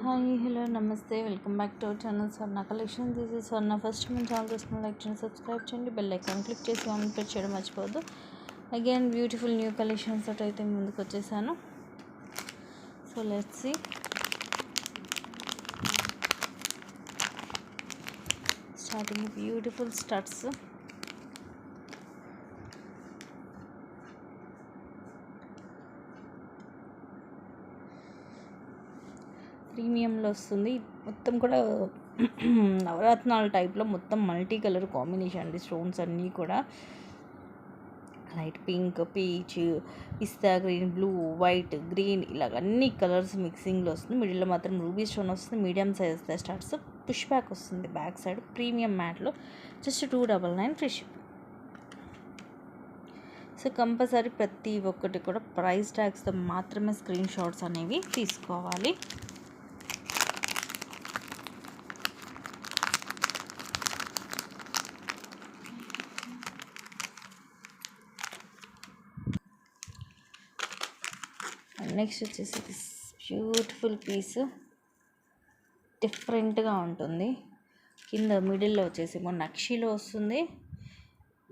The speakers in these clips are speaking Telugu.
హాయ్ హలో నమస్తే welcome back to our channel Swarna collection. This is Swarna. First మన ఛానల్ చూస్తున్న లైక్ చేయండి, సబ్స్క్రైబ్ చేయండి, బెల్ ఐకాన్ క్లిక్ చేసి ఆన్ ప్రెస్ చేయడం మర్చిపోవద్దు. అగైన్ బ్యూటిఫుల్ న్యూ కలెక్షన్స్ తోటి అయితే ముందుకు వచ్చేసాను. So let's see. Starting beautiful studs. ప్రీమియంలో వస్తుంది. మొత్తం కూడా నవరత్నాల టైప్లో మొత్తం మల్టీ కలర్ కాంబినేషన్ అండి. స్టోన్స్ అన్నీ కూడా light pink, peach, pista green, blue, white, green ఇలాగ అన్ని కలర్స్ మిక్సింగ్లో వస్తుంది. మిడిల్లో మాత్రం రూబీ స్టోన్ వస్తుంది. మీడియం సైజ్ వస్తాయి స్టార్ట్స్. పుష్ బ్యాక్ వస్తుంది బ్యాక్ సైడ్. ప్రీమియం మ్యాట్లో just 299 free ship. So compulsory ప్రతి ఒక్కటి కూడా ప్రైస్ ట్యాగ్స్తో మాత్రమే స్క్రీన్ షాట్స్ అనేవి తీసుకోవాలి. నెక్స్ట్ వచ్చేసి బ్యూటిఫుల్ పీస్, డిఫరెంట్గా ఉంటుంది. కింద మిడిల్లో వచ్చేసి నక్షీలో వస్తుంది.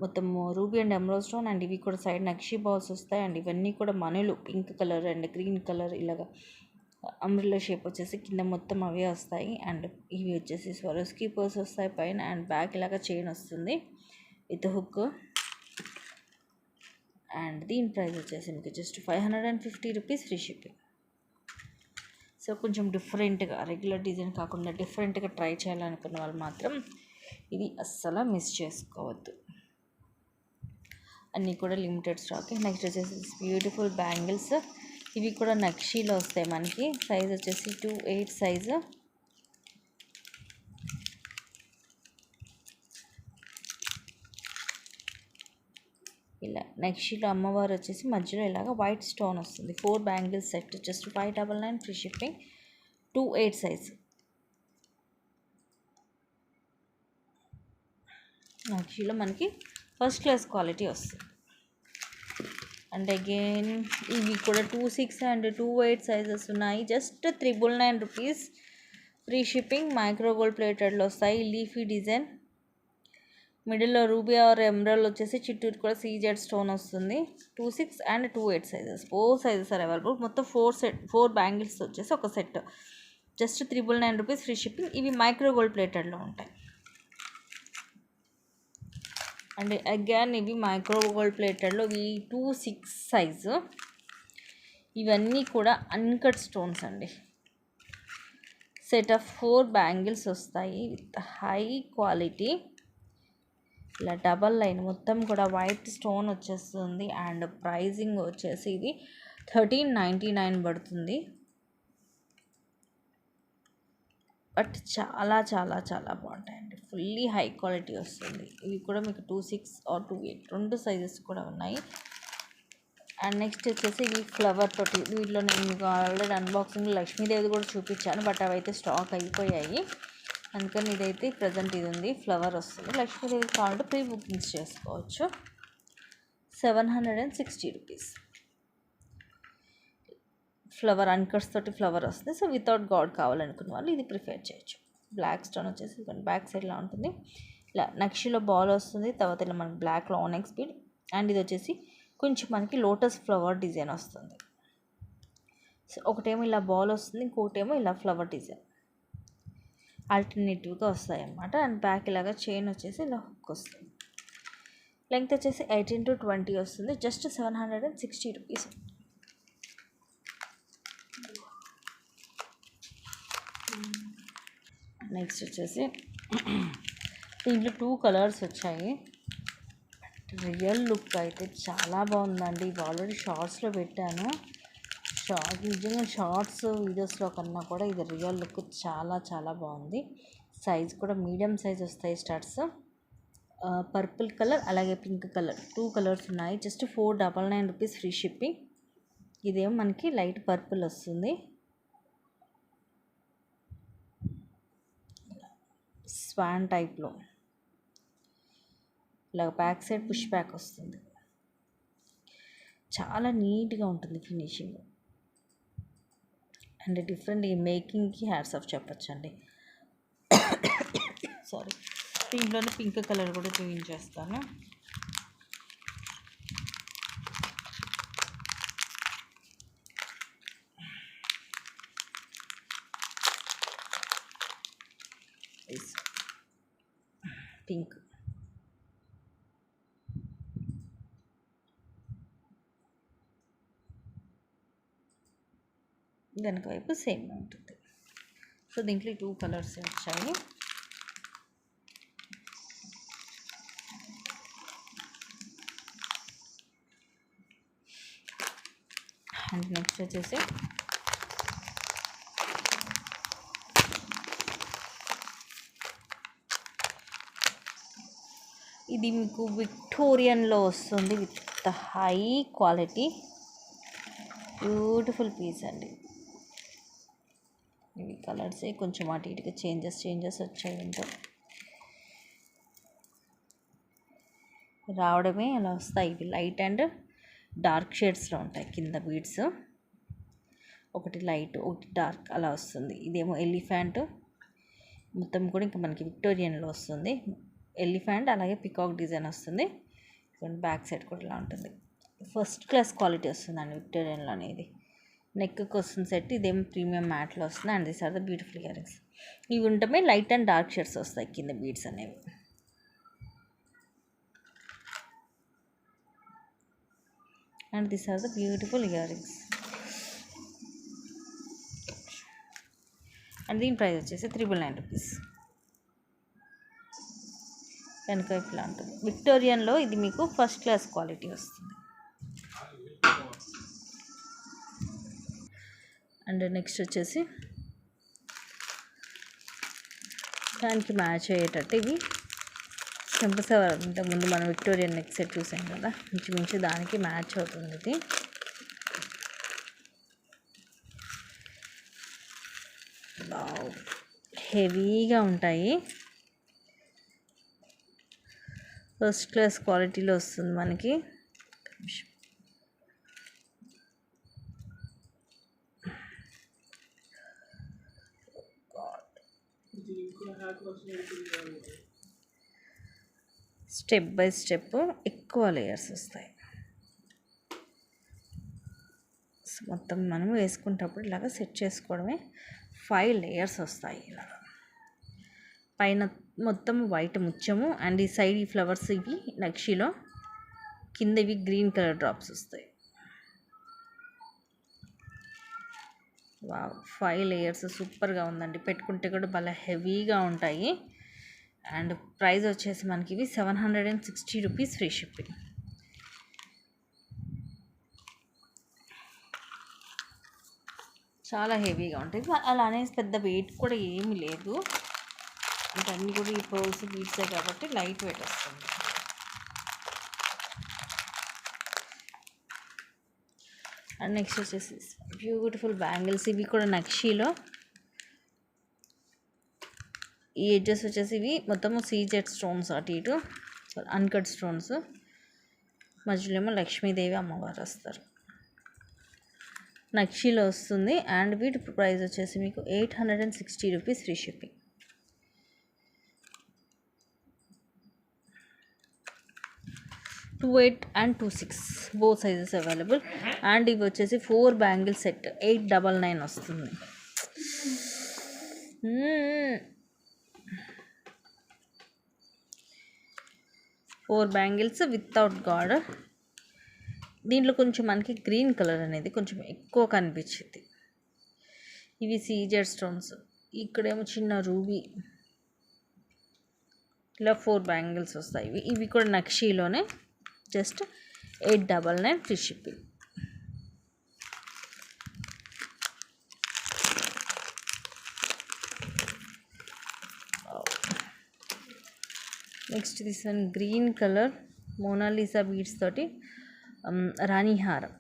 మొత్తం ruby and emerald stone and ఇవి కూడా సైడ్ నక్షీ బాల్స్ వస్తాయి. అండ్ ఇవన్నీ కూడా మనులు pink colour and green colour ఇలాగా అంబ్రెల్లా షేప్ వచ్చేసి కింద మొత్తం అవే వస్తాయి. అండ్ ఇవి వచ్చేసి స్వరోస్కీ పర్స్ వస్తాయి పైన. అండ్ బ్యాక్ ఇలాగా చైన్ వస్తుంది విత్ హుక్. అండ్ దీని ప్రైస్ వచ్చేసి మీకు just 550 rupees free shipping. So కొంచెం డిఫరెంట్గా, రెగ్యులర్ డిజైన్ కాకుండా డిఫరెంట్గా ట్రై చేయాలనుకున్న వాళ్ళు మాత్రం ఇది అస్సలు మిస్ చేసుకోవద్దు. అన్నీ కూడా లిమిటెడ్ స్టాక్. నెక్స్ట్ వచ్చేసి బ్యూటిఫుల్ బ్యాంగిల్స్. ఇవి కూడా నక్షీలో వస్తాయి మనకి. సైజ్ వచ్చేసి 28 సైజు. ఇలా నక్షీలో అమ్మవారు వచ్చేసి మధ్యలో ఇలాగ వైట్ స్టోన్ వస్తుంది. 4 bangles set just 599 free shipping. 28 size. నక్షీలో మనకి ఫస్ట్ క్లాస్ క్వాలిటీ వస్తుంది. అండ్ అగైన్ ఇవి కూడా 26 అండ్ 28 సైజెస్ ఉన్నాయి. Just 999 rupees free shipping. Micro gold ప్లేటెడ్లో వస్తాయి. Leafy design. మిడిల్లో రూబీ ఆర్ ఎమరాల్డ్ వచ్చేసి చిట్టూరు కూడా సీజెడ్ స్టోన్ వస్తుంది. 26 and 28 sizes. 4 sizes are available. మొత్తం 4 బ్యాంగిల్స్ వచ్చేసి ఒక set. Just 999 rupees free shipping. ఇవి మైక్రో గోల్డ్ ప్లేటెడ్లో ఉంటాయి. అండ్ అగైన్ ఇవి మైక్రో గోల్డ్ ప్లేటెడ్లో ఇవి 26 సైజు. ఇవన్నీ కూడా అన్కట్ స్టోన్స్ అండి. సెట్ ఆఫ్ 4 బ్యాంగిల్స్ వస్తాయి విత్ హై క్వాలిటీ. ఇలా డబల్ లైన్ మొత్తం కూడా వైట్ స్టోన్ వచ్చేస్తుంది. అండ్ ప్రైజింగ్ వచ్చేసి ఇది 1399 పడుతుంది. బట్ చాలా చాలా చాలా బాగుంటాయండి. ఫుల్లీ హై క్వాలిటీ వస్తుంది. ఇవి కూడా మీకు 26 ఆర్ 28 రెండు సైజెస్ కూడా ఉన్నాయి. అండ్ నెక్స్ట్ వచ్చేసి ఇవి ఫ్లవర్ తోటి. వీటిలో నేను మీకు ఆల్రెడీ అన్బాక్సింగ్లో లక్ష్మీదేవి కూడా చూపించాను. బట్ అవి అయితే స్టాక్ అయిపోయాయి. అందుకని ఇదైతే ప్రజెంట్ ఇది ఉంది. ఫ్లవర్ వస్తుంది. లక్ష్మీదేవి కావాలంటే ప్రీ బుకింగ్స్ చేసుకోవచ్చు. 760 రూపీస్. ఫ్లవర్ అన్కట్స్ తోటి ఫ్లవర్ వస్తుంది. సో వితౌట్ గాడ్ కావాలనుకున్న వాళ్ళు ఇది ప్రిఫర్ చేయొచ్చు. బ్లాక్ స్టోన్ వచ్చేసి బ్యాక్ సైడ్లో ఉంటుంది. ఇలా నక్షిలో బాల్ వస్తుంది. తర్వాత ఇలా మనకి బ్లాక్లో ఆనెక్స్ బీడ్. అండ్ ఇది వచ్చేసి కొంచెం మనకి లోటస్ ఫ్లవర్ డిజైన్ వస్తుంది. సో ఒకటేమో ఇలా బాల్ వస్తుంది, ఇంకోటేమో ఇలా ఫ్లవర్ డిజైన్ ఆల్టర్నేటివ్గా వస్తాయి అన్నమాట. అండ్ బ్యాక్ ఇలాగా చైన్ వచ్చేసి ఇలా హుక్ వస్తుంది. లెంగ్త్ వచ్చేసి 18 to 20 వస్తుంది. Just 760 rupees. నెక్స్ట్ వచ్చేసి దీంట్లో 2 కలర్స్ వచ్చాయి. రియల్ లుక్ అయితే చాలా బాగుందండి. ఇవి ఆల్రెడీ షార్ట్స్లో పెట్టాను. నిజంగా షార్ట్స్ వీడియోస్లో కన్నా కూడా ఇది రియల్ లుక్ చాలా చాలా బాగుంది. సైజ్ కూడా మీడియం సైజ్ వస్తాయి స్టార్ట్స్. పర్పుల్ కలర్ అలాగే పింక్ కలర్ 2 కలర్స్ ఉన్నాయి. Just 499 rupees free shipping. ఇదేమో మనకి లైట్ పర్పుల్ వస్తుంది. స్వాన్ టైప్లో ఇలా బ్యాక్ సైడ్ పుష్ బ్యాక్ వస్తుంది. చాలా నీట్గా ఉంటుంది ఫినిషింగ్. అండ్ డిఫరెంట్ ఈ మేకింగ్కి హ్యాట్స్ ఆఫ్ చెప్పొచ్చండి. సారీ, దీంట్లోనే పింక్ కలర్ కూడా చూపించేస్తాను. పింక్ వెనక వైపు సేమ్ ఉంటుంది. సో దీంట్లో 2 కలర్స్ వచ్చాయి. అండ్ నెక్స్ట్ వచ్చేసి ఇది మీకు విక్టోరియన్లో వస్తుంది with high quality, beautiful piece అండి. ఇవి కలర్సే కొంచెం అటు ఇటుగా చేంజెస్ వచ్చాయి. ఏంటో రావడమే అలా వస్తాయి. ఇవి లైట్ అండ్ డార్క్ షేడ్స్లో ఉంటాయి. కింద బీడ్స్ ఒకటి లైట్ ఒకటి డార్క్ అలా వస్తుంది. ఇదేమో ఎలిఫెంట్, మొత్తం కూడా ఇంకా మనకి విక్టోరియన్లో వస్తుంది. ఎలిఫెంట్ అలాగే పికాక్ డిజైన్ వస్తుంది. బ్యాక్ సైడ్ కూడా ఇలా ఉంటుంది. ఫస్ట్ క్లాస్ క్వాలిటీ వస్తుందండి విక్టోరియన్లో అనేది. నెక్కి వస్తుంది సెట్. ఇదేమో ప్రీమియం మ్యాట్లో వస్తుంది. And these are the beautiful earrings. ఇవి ఉంటమే లైట్ అండ్ డార్క్ షేడ్స్ వస్తాయి కింద బీడ్స్ అనేవి. And these are the beautiful earrings. And దీని ప్రైస్ వచ్చేసి 999 రూపీస్. వెనక ఇలా ఉంటుంది. విక్టోరియన్లో ఇది మీకు ఫస్ట్ క్లాస్ క్వాలిటీ వస్తుంది. అండ్ నెక్స్ట్ వచ్చేసి దానికి మ్యాచ్ అయ్యేటట్టు ఇవి చెంపసవర్. ఇంతకుముందు మనం విక్టోరియన్ నెక్ సెట్ చూసాం కదా, ఇంచుమించు దానికి మ్యాచ్ అవుతుంది ఇది. హెవీగా ఉంటాయి. ఫస్ట్ క్లాస్ క్వాలిటీలో వస్తుంది మనకి. స్టెప్ బై స్టెప్ ఎక్కువ లేయర్స్ వస్తాయి. మొత్తం మనం వేసుకునేటప్పుడు ఇలాగ సెట్ చేసుకోవడమే. 5 లేయర్స్ వస్తాయి ఇలాగ. పైన మొత్తం వైట్ ముత్యము అండ్ ఈ సైడ్ ఈ ఫ్లవర్స్ ఇవి నక్షిలో, కింద ఇవి గ్రీన్ కలర్ డ్రాప్స్ వస్తాయి. వావ్, 5 లేయర్స్ సూపర్గా ఉందండి. పెట్టుకుంటే కూడా భలే హెవీగా ఉంటాయి. అండ్ ప్రైస్ వచ్చేసి మనకి ఇవి 760 రూపీస్ ఫ్రీ షిప్పింగ్. చాలా హెవీగా ఉంటాయి. అలానే పెద్ద వెయిట్ కూడా ఏమీ లేదు. అంటే అన్నీ కూడా ఈ పర్ల్స్ బీట్సే కాబట్టి లైట్ వెయిట్ వస్తుంది. అండ్ నెక్స్ట్ వచ్చేసి బ్యూటిఫుల్ బ్యాంగిల్స్. ఇవి కూడా నక్షీలో. ఈ ఎడ్జెస్ వచ్చేసి ఇవి మొత్తము సీజెడ్ స్టోన్స్, అటు ఇటు అన్కట్ స్టోన్స్. మధ్యలో ఏమో లక్ష్మీదేవి అమ్మవారు వస్తారు. నక్షీలో వస్తుంది. అండ్ వీటి ప్రైస్ వచ్చేసి మీకు 860 rupees free shipping. Two 8 and 2 6 both sizes available. And ఇవి వచ్చేసి 4 బ్యాంగిల్ సెట్ 899 వస్తుంది. 4 బ్యాంగిల్స్ వితౌట్ గాడ్. దీంట్లో కొంచెం మనకి గ్రీన్ కలర్ అనేది కొంచెం ఎక్కువ కనిపించింది. ఇవి సీజెడ్ స్టోన్స్. ఇక్కడేమో చిన్న రూబీ. ఇలా 4 బ్యాంగిల్స్ వస్తాయి. ఇవి కూడా నక్షీలోనే. Just 899 free shipping. Next this one green colour Mona Lisa beads తోటి రాణి హారం.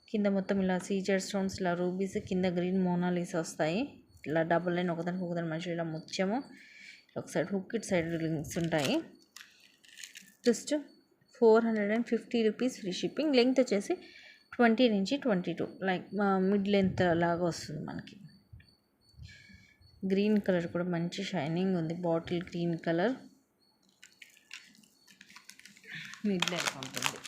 కింద మొత్తం ఇలా సీజెడ్ స్టోన్స్, ఇలా రూబీస్, కింద గ్రీన్ మోనాలిసా వస్తాయి. ఇలా డబుల్ లైన్ ఒకదానికి ఒకదాని మధ్యలో ఇలా ముత్యము, ఒక సైడ్ హుక్, ఇట్ సైడ్ లింక్స్ ఉంటాయి. Just 450 rupees free shipping. Length వచ్చేసి 20 నుంచి 22 లైక్ మిడ్ లెంత్ లాగా వస్తుంది మనకి. గ్రీన్ కలర్ కూడా మంచి షైనింగ్ ఉంది, bottle green colour, mid length ఉంటుంది.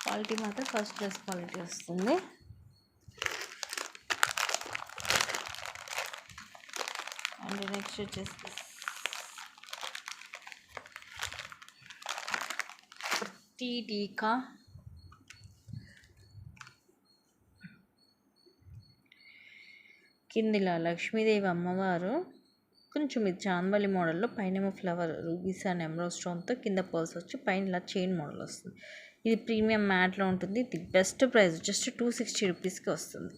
క్వాలిటీ మాత్రం ఫస్ట్ క్లాస్ క్వాలిటీ వస్తుంది. అండ్ నెక్స్ట్ వచ్చేసి టీకా కిందిలా లక్ష్మీదేవి అమ్మవారు కొంచెం ఇది చాందవల్లి మోడల్లో, పైన ఫ్లవర్ రూబీస్ అండ్ ఎమరాల్డ్ స్టోన్తో, కింద పర్ల్స్ వచ్చి పైన ఇలా చైన్ మోడల్ వస్తుంది. ఇది ప్రీమియం మ్యాట్లో ఉంటుంది. ఇది బెస్ట్ ప్రైస్, జస్ట్ 260 రూపీస్కి వస్తుంది.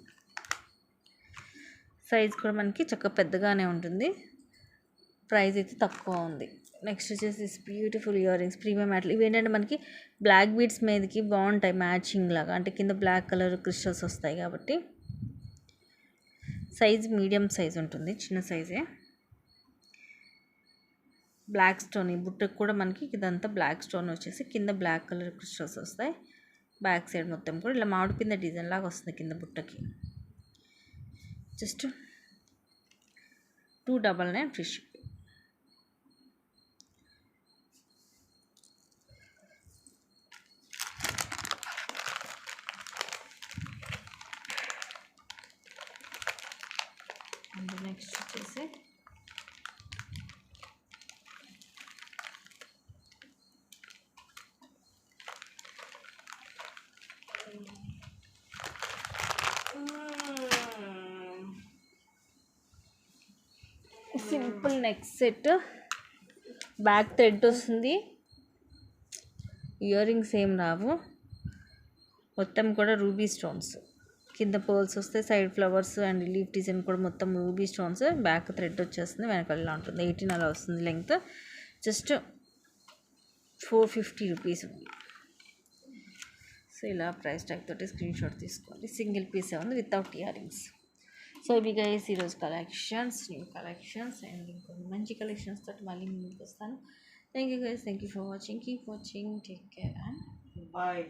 సైజ్ కూడా మనకి చక్కగా పెద్దగానే ఉంటుంది, ప్రైస్ అయితే తక్కువ ఉంది. నెక్స్ట్ వచ్చేసి బ్యూటిఫుల్ ఇయర్ రింగ్స్ ప్రీమియం మ్యాట్లు. ఇవి ఏంటంటే మనకి బ్లాక్ బీడ్స్ మీదకి బాగుంటాయి మ్యాచింగ్ లాగా, అంటే కింద బ్లాక్ కలర్ క్రిస్టల్స్ వస్తాయి కాబట్టి. సైజ్ మీడియం సైజ్ ఉంటుంది, చిన్న సైజే. బ్లాక్ స్టోన్, ఈ బుట్టకు కూడా మనకి ఇదంతా బ్లాక్ స్టోన్ వచ్చేసి కింద బ్లాక్ కలర్ క్రిస్టల్స్ వస్తాయి. బ్యాక్ సైడ్ మొత్తం కూడా ఇలా మామిడి పింద డిజైన్ లాగా వస్తుంది కింద బుట్టకి. Just 299 free shipping. And next వచ్చేసి simple neck set, back thread వస్తుంది, ఇయర్ రింగ్స్ ఏం రావు, మొత్తం కూడా రూబీ స్టోన్స్, కింద పర్ల్స్ వస్తాయి, side flowers and leaf design కూడా మొత్తం రూబీ స్టోన్స్, బ్యాక్ థ్రెడ్ వచ్చేస్తుంది, వెనకాల ఇలా ఉంటుంది. 18 అలా వస్తుంది లెంగ్త్, జస్ట్ 450 రూపీస్ ఉంది. సో ఇలా ప్రైస్ ట్యాగ్ తోటి స్క్రీన్ షాట్ తీసుకోండి. సింగిల్ పీసే ఉంది వితౌట్ ఇయర్ రింగ్స్. సో ఇవి గైస్ ఈరోజు కలెక్షన్స్, న్యూ కలెక్షన్స్ అండ్ ఇంకొన్ని మంచి కలెక్షన్స్ తోటి మళ్ళీ ముందుకు వస్తాను. Thank you guys, thank you for watching, keep watching, take care and bye.